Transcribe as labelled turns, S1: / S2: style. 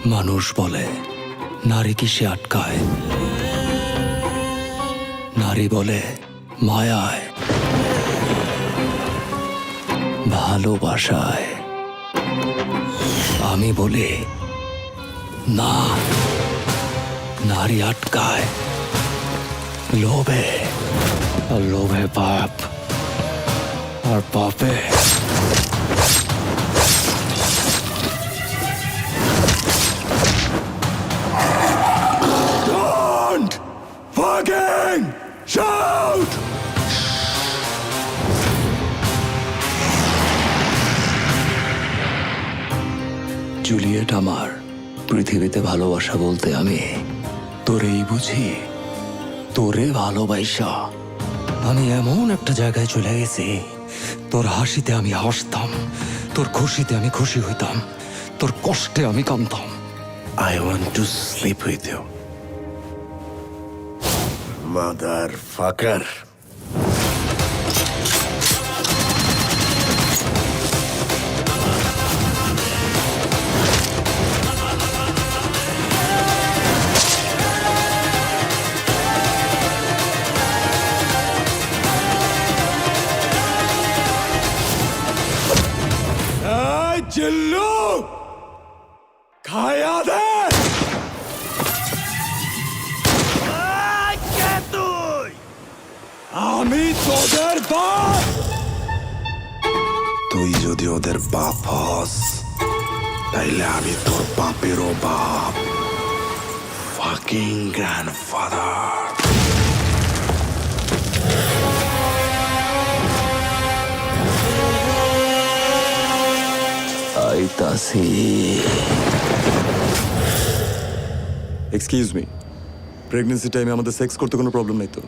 S1: মানুষ বলে নারী কিসে আটকায়, নারী বলে মায়ায়, ভালোবাসায়। আমি বলি না, নারী আটকায় লোভে, আর লোভে পাপ, আর পাপে Don't fucking shout! জুলিয়েট আমার, পৃথিবীতে ভালোবাসা বলতে আমি তোরেই বুঝি। তোরে ভালোবাসা আমি এমন একটা জায়গায় চলে গেছি, তোর হাসিতে আমি হাসতাম, তোর খুশিতে আমি খুশি হইতাম, তোর কষ্টে আমি কাঁদতাম।
S2: I want to sleep with you. Motherfucker.
S1: চিল্লু খায়া দে। আমি তোদের বাপ।
S2: তুই যদি ওদের বাপ হস, তাইলে আমি তোর বাপেরও বাপ। Fucking grandfather.
S1: আইতাছি।
S3: এক্সকিউজ মি, প্রেগনেন্সি টাইমে আমাদের সেক্স করতে কোনো প্রবলেম নাই তো?